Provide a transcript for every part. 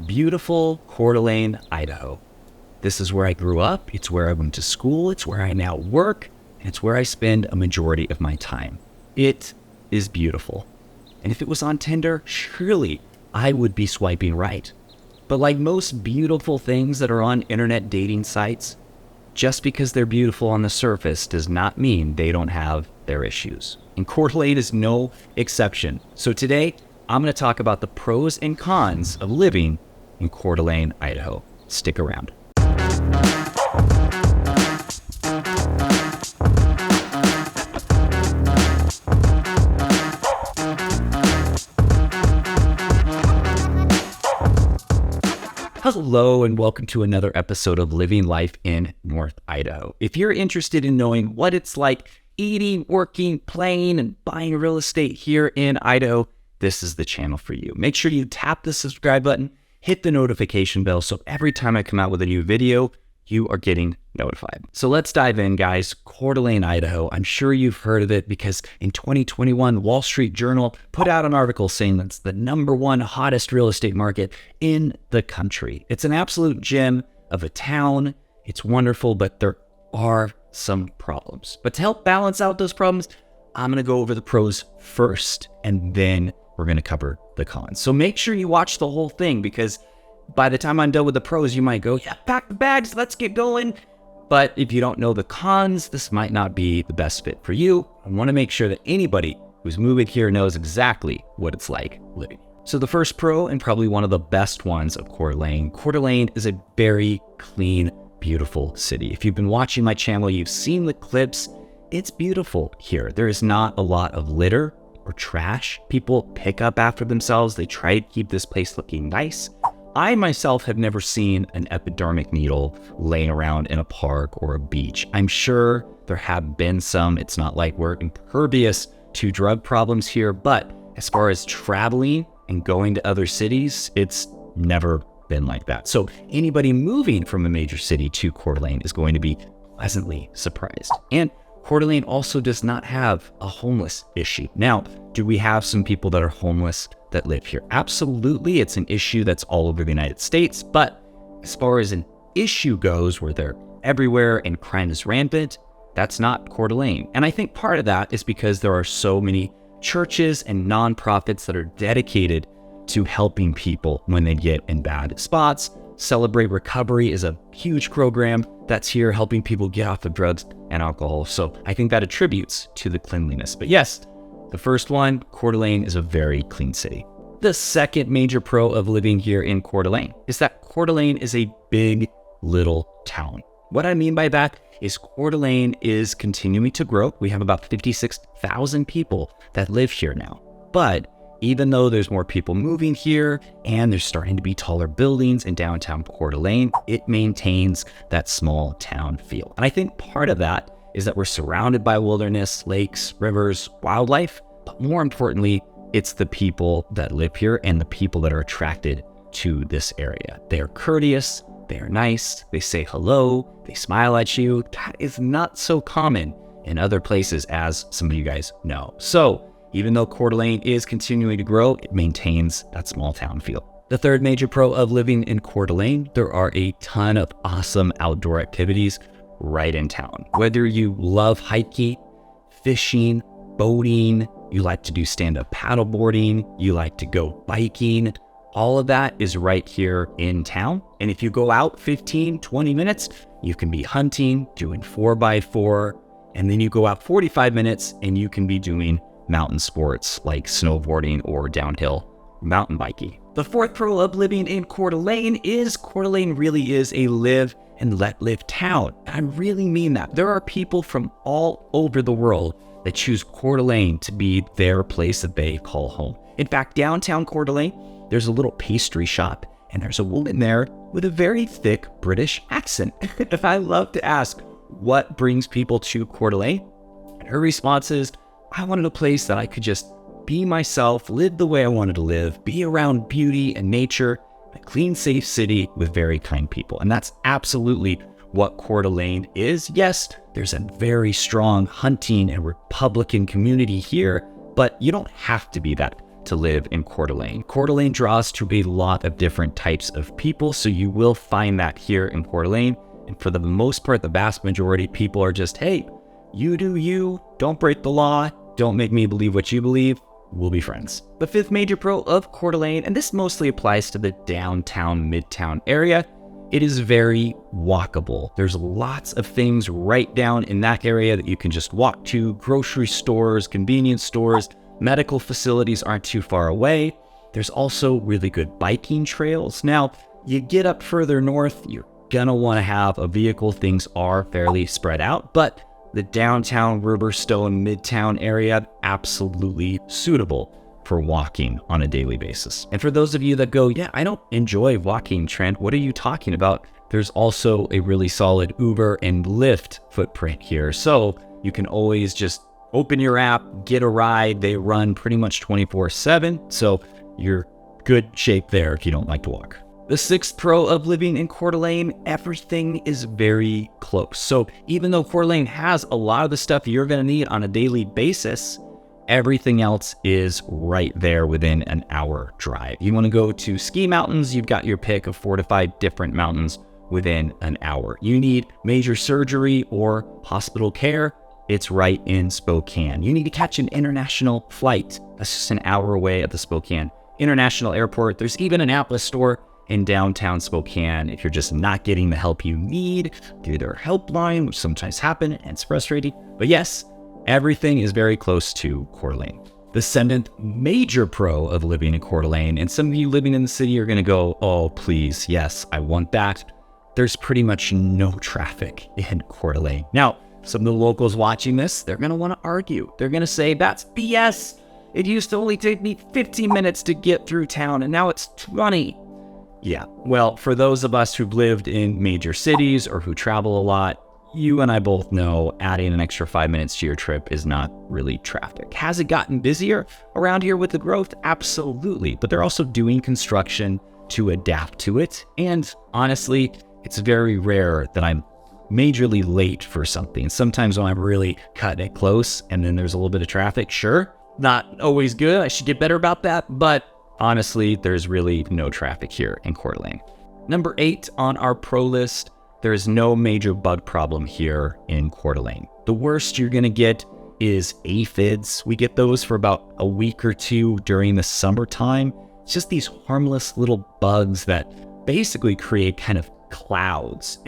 beautiful Coeur d'Alene, Idaho. This is where I grew up, it's where I went to school, it's where I now work, and it's where I spend a majority of my time. It is beautiful. And if it was on Tinder, surely I would be swiping right. But like most beautiful things that are on internet dating sites, just because they're beautiful on the surface does not mean they don't have their issues. And Coeur d'Alene is no exception. So today, I'm going to talk about the pros and cons of living in Coeur d'Alene, Idaho. Stick around. Hello and welcome to another episode of Living Life in North Idaho. If you're interested in knowing what it's like eating, working, playing, and buying real estate here in Idaho, this is the channel for you. Make sure you tap the subscribe button, hit the notification bell, so every time I come out with a new video, you are getting notified. So let's dive in, guys. Coeur d'Alene, Idaho. I'm sure you've heard of it because in 2021, Wall Street Journal put out an article saying that's the #1 hottest real estate market in the country. It's an absolute gem of a town. It's wonderful, but there are some problems. But to help balance out those problems, I'm going to go over the pros first, and then we're going to cover the cons. So make sure you watch the whole thing because by the time I'm done with the pros, you might go, yeah, pack the bags, let's get going. But if you don't know the cons, this might not be the best fit for you. I want to make sure that anybody who's moving here knows exactly what it's like living. So the first pro, and probably one of the best ones of Coeur d'Alene is a very clean, beautiful city. If you've been watching my channel, you've seen the clips. It's beautiful here. There is not a lot of litter or trash. People pick up after themselves. They try to keep this place looking nice. I myself have never seen an epidermic needle laying around in a park or a beach. I'm sure there have been some. It's not like we're impervious to drug problems here, but as far as traveling and going to other cities, it's never been like that. So anybody moving from a major city to Coeur d'Alene is going to be pleasantly surprised. And Coeur d'Alene also does not have a homeless issue. Now, do we have some people that are homeless that live here? Absolutely. It's an issue that's all over the United States. But as far as an issue goes, where they're everywhere and crime is rampant, that's not Coeur d'Alene. And I think part of that is because there are so many churches and nonprofits that are dedicated to helping people when they get in bad spots. Celebrate Recovery is a huge program that's here helping people get off of drugs and alcohol. So I think that attributes to the cleanliness. But yes, the first one, Coeur d'Alene is a very clean city. The second major pro of living here in Coeur d'Alene is that Coeur d'Alene is a big little town. What I mean by that is Coeur d'Alene is continuing to grow. We have about 56,000 people that live here now. But even though there's more people moving here and there's starting to be taller buildings in downtown Coeur d'Alene, it maintains that small town feel. And I think part of that is that we're surrounded by wilderness, lakes, rivers, wildlife, but more importantly, it's the people that live here and the people that are attracted to this area. They are courteous, they are nice, they say hello, they smile at you. That is not so common in other places, as some of you guys know. So even though Coeur d'Alene is continuing to grow, it maintains that small town feel. The third major pro of living in Coeur d'Alene, there are a ton of awesome outdoor activities right in town. Whether you love hiking, fishing, boating, you like to do stand-up paddleboarding, you like to go biking, all of that is right here in town. And if you go out 15, 20 minutes, you can be hunting, doing 4x4, and then you go out 45 minutes and you can be doing mountain sports like snowboarding or downhill mountain biking. The fourth pro of living in Coeur d'Alene is Coeur d'Alene really is a live and let live town. I really mean that. There are people from all over the world that choose Coeur d'Alene to be their place that they call home. In fact, downtown Coeur d'Alene, there's a little pastry shop and there's a woman there with a very thick British accent. And I love to ask, what brings people to Coeur d'Alene? And her response is, I wanted a place that I could just be myself, live the way I wanted to live, be around beauty and nature, a clean, safe city with very kind people. And that's absolutely what Coeur d'Alene is. Yes, there's a very strong hunting and Republican community here, but you don't have to be that. to live in Coeur d'Alene. Coeur d'Alene draws to a lot of different types of people, so you will find that here in Coeur d'Alene. And for the most part, the vast majority of people are just, hey, you do you, don't break the law, don't make me believe what you believe, we'll be friends. The fifth major pro of Coeur d'Alene, and this mostly applies to the downtown, midtown area, it is very walkable. There's lots of things right down in that area that you can just walk to. Grocery stores, convenience stores, medical facilities aren't too far away. There's also really good biking trails. Now, you get up further north, you're gonna wanna have a vehicle. Things are fairly spread out, but the downtown, Riverstone, Midtown area, absolutely suitable for walking on a daily basis. And for those of you that go, yeah, I don't enjoy walking, Trent, what are you talking about? There's also a really solid Uber and Lyft footprint here. So you can always just open your app, get a ride. They run pretty much 24/7. So you're good shape there if you don't like to walk. The sixth pro of living in Coeur d'Alene, everything is very close. So even though Coeur d'Alene has a lot of the stuff you're gonna need on a daily basis, everything else is right there within an hour drive. You wanna go to ski mountains, you've got your pick of 4 to 5 different mountains within an hour. You need major surgery or hospital care, it's right in Spokane. You need to catch an international flight, that's just an hour away at the Spokane International Airport. There's even an Apple store in downtown Spokane. If you're just not getting the help you need through their helpline, which sometimes happen and it's frustrating. But yes, everything is very close to Coeur d'Alene. The seventh major pro of living in Coeur d'Alene, and some of you living in the city are gonna go, oh, please, yes, I want that. There's pretty much no traffic in Coeur d'Alene. Now, some of the locals watching this, they're gonna wanna argue. They're gonna say, that's BS. It used to only take me 15 minutes to get through town, and now it's 20. Yeah, well, for those of us who've lived in major cities or who travel a lot, you and I both know adding an extra 5 minutes to your trip is not really traffic. Has it gotten busier around here with the growth? Absolutely, but they're also doing construction to adapt to it. And honestly, it's very rare that I'm majorly late for something. Sometimes when I'm really cutting it close and then there's a little bit of traffic, sure, not always good. I should get better about that, but honestly, there's really no traffic here in Coeur d'Alene. Number 8 on our pro list, there is no major bug problem here in Coeur d'Alene. The worst you're gonna get is aphids. We get those for about a week or two during the summertime. It's just these harmless little bugs that basically create kind of clouds.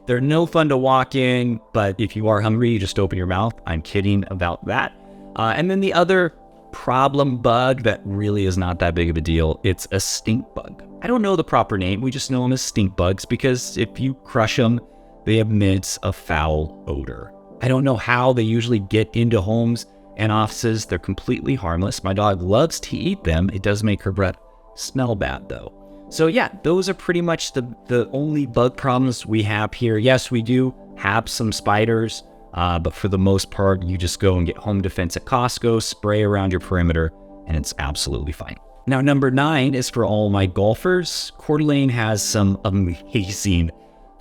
They're no fun to walk in, but if you are hungry, you just open your mouth. I'm kidding about that. And then the other problem bug that really is not that big of a deal, it's a stink bug. I don't know the proper name, we just know them as stink bugs because if you crush them, they emit a foul odor. I don't know how they usually get into homes and offices. They're completely harmless. My dog loves to eat them. It does make her breath smell bad though. So yeah, those are pretty much the only bug problems we have here. Yes, we do have some spiders, but for the most part, you just go and get home defense at Costco, spray around your perimeter, and it's absolutely fine. Now, number 9 is for all my golfers. Coeur d'Alene has some amazing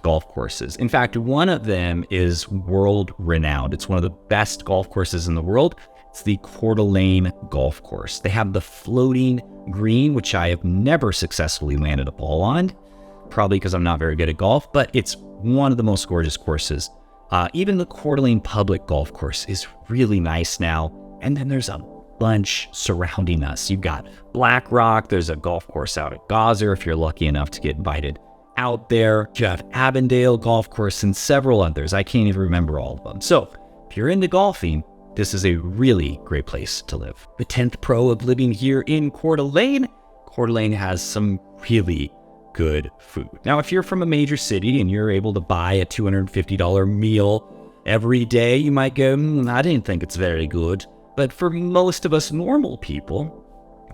golf courses. In fact, one of them is world renowned. It's one of the best golf courses in the world. It's the Coeur d'Alene Golf Course. They have the floating green, which I have never successfully landed a ball on, probably because I'm not very good at golf, but it's one of the most gorgeous courses. Even the Coeur d'Alene Public Golf Course is really nice now. And then there's a bunch surrounding us. You've got Black Rock. There's a golf course out at Geyser if you're lucky enough to get invited out there. You have Avondale Golf Course and several others. I can't even remember all of them. So if you're into golfing, this is a really great place to live. The 10th pro of living here in Coeur d'Alene, Coeur d'Alene has some really good food. Now, if you're from a major city and you're able to buy a $250 meal every day, you might go, I didn't think it's very good. But for most of us normal people,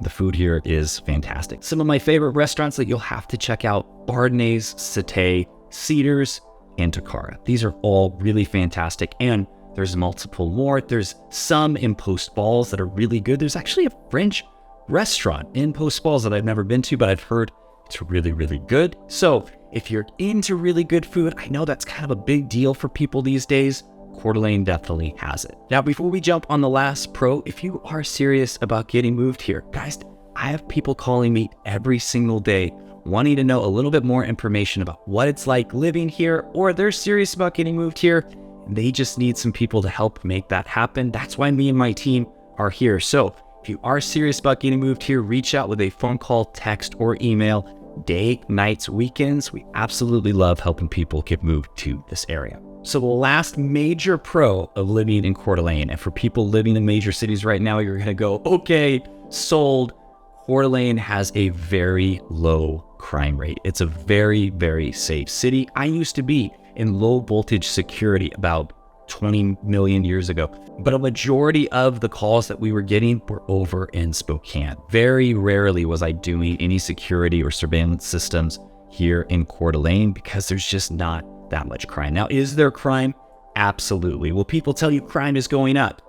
the food here is fantastic. Some of my favorite restaurants that you'll have to check out: Bardenay's, Satay, Cedars, and Takara. These are all really fantastic, and there's multiple more. There's some in Post Falls that are really good. There's actually a French restaurant in Post Falls that I've never been to, but I've heard it's really, really good. So if you're into really good food, I know that's kind of a big deal for people these days. Coeur d'Alene definitely has it. Now, before we jump on the last pro, if you are serious about getting moved here, guys, I have people calling me every single day wanting to know a little bit more information about what it's like living here, or they're serious about getting moved here. They just need some people to help make that happen. That's why me and my team are here. So if you are serious about getting moved here, reach out with a phone call, text, or email, day, nights, weekends. We absolutely love helping people get moved to this area. So the last major pro of living in Coeur d'Alene, and for people living in major cities right now, you're gonna go, okay, sold. Coeur d'Alene has a very low crime rate. It's a very, very safe city. I used to be in low voltage security about 20 million years ago, but a majority of the calls that we were getting were over in Spokane. Very rarely was I doing any security or surveillance systems here in Coeur d'Alene because there's just not that much crime. Now, is there crime? Absolutely. Will people tell you crime is going up?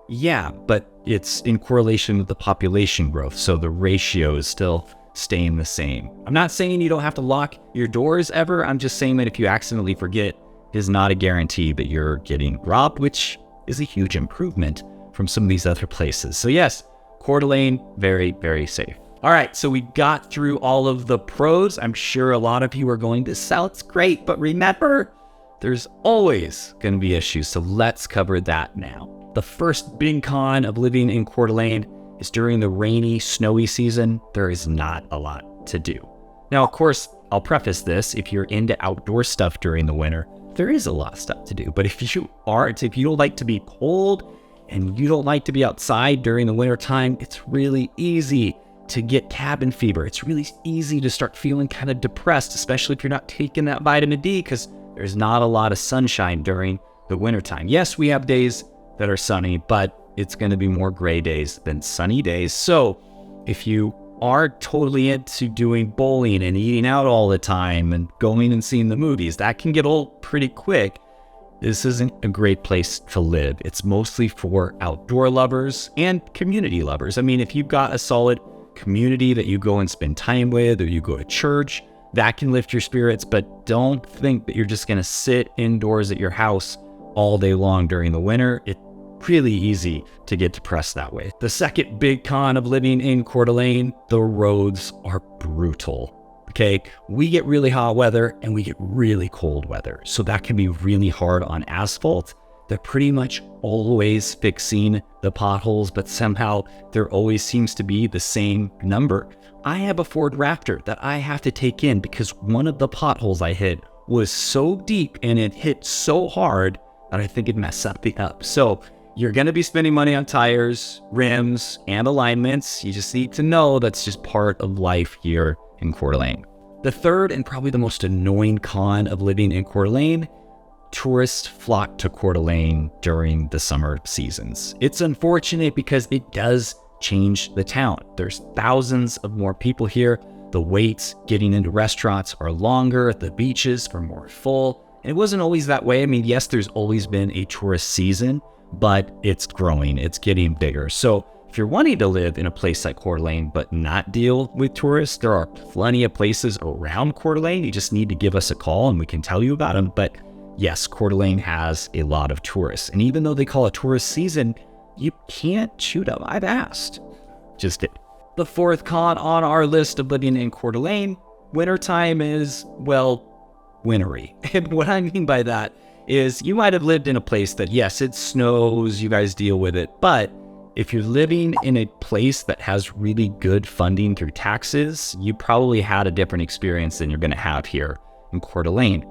Yeah, but it's in correlation with the population growth, so the ratio is still staying the same. I'm not saying you don't have to lock your doors ever. I'm just saying that if you accidentally forget, it is not a guarantee that you're getting robbed, which is a huge improvement from some of these other places. So yes, Coeur d'Alene, very, very safe. All right, so we got through all of the pros. I'm sure a lot of you are going, this sounds great, but remember, there's always going to be issues. So let's cover that now. The first big con of living in Coeur d'Alene is during the rainy, snowy season, there is not a lot to do. Now, of course, I'll preface this, if you're into outdoor stuff during the winter, there is a lot of stuff to do. But if you aren't, if you don't like to be cold and you don't like to be outside during the winter time, it's really easy to get cabin fever. It's really easy to start feeling kind of depressed, especially if you're not taking that vitamin D, because there's not a lot of sunshine during the wintertime. Yes, we have days that are sunny, but it's going to be more gray days than sunny days. So if you are totally into doing bowling and eating out all the time and going and seeing the movies, that can get old pretty quick. This isn't a great place to live. It's mostly for outdoor lovers and community lovers. I mean, if you've got a solid community that you go and spend time with, or you go to church, that can lift your spirits, but don't think that you're just going to sit indoors at your house all day long during the winter. It's really easy to get depressed that way. The second big con of living in Coeur d'Alene, the roads are brutal. Okay, we get really hot weather and we get really cold weather. So that can be really hard on asphalt. They're pretty much always fixing the potholes, but somehow there always seems to be the same number. I have a Ford Raptor that I have to take in because one of the potholes I hit was so deep and it hit so hard that I think it messed something up. So you're going to be spending money on tires, rims, and alignments. You just need to know that's just part of life here in Coeur d'Alene. The third and probably the most annoying con of living in Coeur d'Alene, tourists flock to Coeur d'Alene during the summer seasons. It's unfortunate because it does change the town. There's thousands of more people here. The waits getting into restaurants are longer. The beaches are more full. And it wasn't always that way. I mean, yes, there's always been a tourist season, but it's growing, it's getting bigger. So if you're wanting to live in a place like Coeur d'Alene, but not deal with tourists, there are plenty of places around Coeur d'Alene. You just need to give us a call and we can tell you about them. But yes, Coeur d'Alene has a lot of tourists. And even though they call it tourist season, you can't shoot them. I've asked. Just did. The fourth con on our list of living in Coeur d'Alene, wintertime is, well, wintry. And what I mean by that is you might have lived in a place that, yes, it snows, you guys deal with it, but if you're living in a place that has really good funding through taxes, you probably had a different experience than you're going to have here in Coeur d'Alene.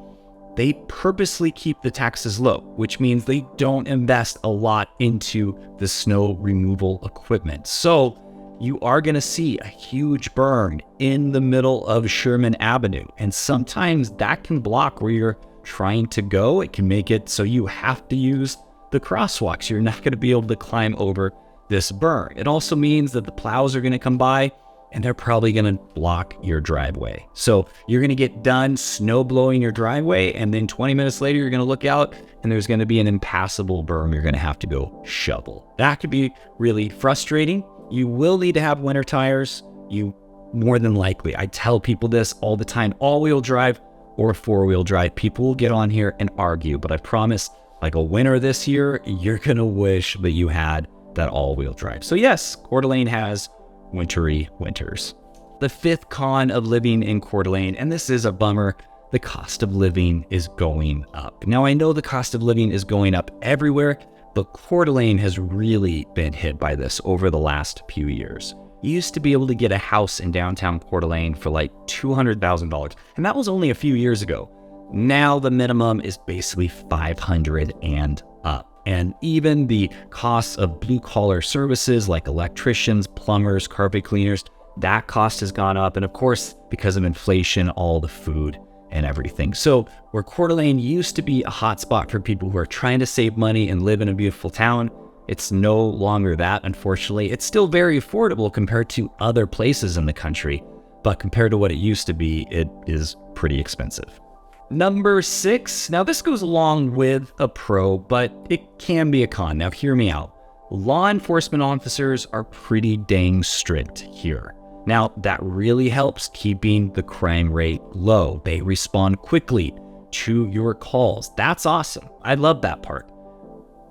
They purposely keep the taxes low, which means they don't invest a lot into the snow removal equipment. So you are going to see a huge berm in the middle of Sherman Avenue. And sometimes that can block where you're trying to go. It can make it so you have to use the crosswalks. You're not going to be able to climb over this berm. It also means that the plows are going to come by and they're probably going to block your driveway. So you're going to get done snow blowing your driveway, and then 20 minutes later, you're going to look out and there's going to be an impassable berm you're going to have to go shovel. That could be really frustrating. You will need to have winter tires. You more than likely, I tell people this all the time, all-wheel drive or four-wheel drive. People will get on here and argue, but I promise like a winter this year, you're going to wish that you had that all-wheel drive. So yes, Coeur d'Alene has wintry winters. The fifth con of living in Coeur d'Alene, and this is a bummer, the cost of living is going up. Now, I know the cost of living is going up everywhere, but Coeur d'Alene has really been hit by this over the last few years. You used to be able to get a house in downtown Coeur d'Alene for like $200,000, and that was only a few years ago. Now the minimum is basically $500 and up. And even the costs of blue-collar services like electricians, plumbers, carpet cleaners, that cost has gone up. And of course, because of inflation, all the food and everything. So where Coeur d'Alene used to be a hotspot for people who are trying to save money and live in a beautiful town, it's no longer that, unfortunately. It's still very affordable compared to other places in the country, but compared to what it used to be, it is pretty expensive. Number 6, now this goes along with a pro, but it can be a con. Now hear me out. Law enforcement officers are pretty dang strict here. Now that really helps keeping the crime rate low. They respond quickly to your calls. That's awesome. I love that part.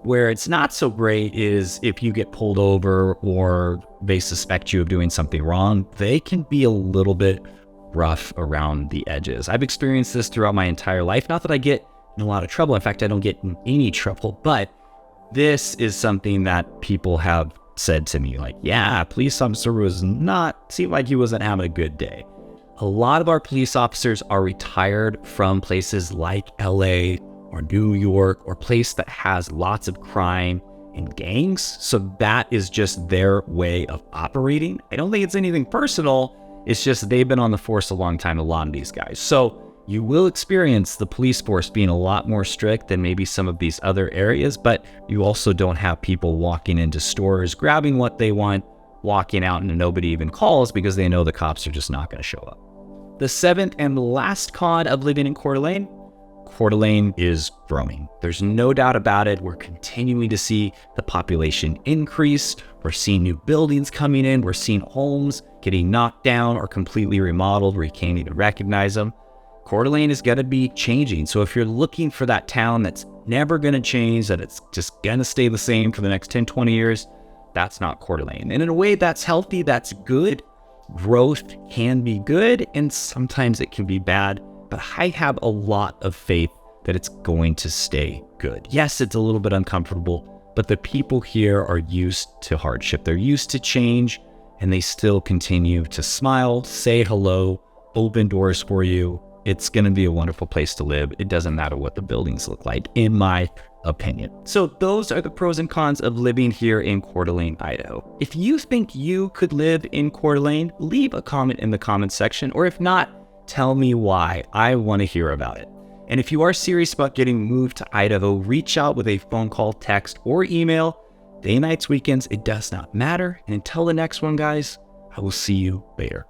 Where it's not so great is if you get pulled over or they suspect you of doing something wrong, they can be a little bit rough around the edges. I've experienced this throughout my entire life. Not that I get in a lot of trouble. In fact, I don't get in any trouble, but this is something that people have said to me, like, yeah, police officer seemed like he wasn't having a good day. A lot of our police officers are retired from places like LA or New York or place that has lots of crime and gangs. So that is just their way of operating. I don't think it's anything personal. It's just they've been on the force a long time, a lot of these guys. So you will experience the police force being a lot more strict than maybe some of these other areas, but you also don't have people walking into stores, grabbing what they want, walking out and nobody even calls because they know the cops are just not going to show up. The seventh and last con of living in Coeur d'Alene is growing. There's no doubt about it. We're continuing to see the population increase. We're seeing new buildings coming in. We're seeing homes getting knocked down or completely remodeled where you can't even recognize them. Coeur d'Alene is going to be changing. So if you're looking for that town that's never going to change, that it's just going to stay the same for the next 10, 20 years, that's not Coeur d'Alene. And in a way that's healthy, that's good. Growth can be good and sometimes it can be bad, but I have a lot of faith that it's going to stay good. Yes, it's a little bit uncomfortable, but the people here are used to hardship. They're used to change and they still continue to smile, say hello, open doors for you. It's going to be a wonderful place to live. It doesn't matter what the buildings look like, in my opinion. So those are the pros and cons of living here in Coeur d'Alene, Idaho. If you think you could live in Coeur d'Alene, leave a comment in the comments section, or if not, tell me why. I want to hear about it. And if you are serious about getting moved to Idaho, reach out with a phone call, text, or email. Day, nights, weekends, it does not matter. And until the next one, guys, I will see you later.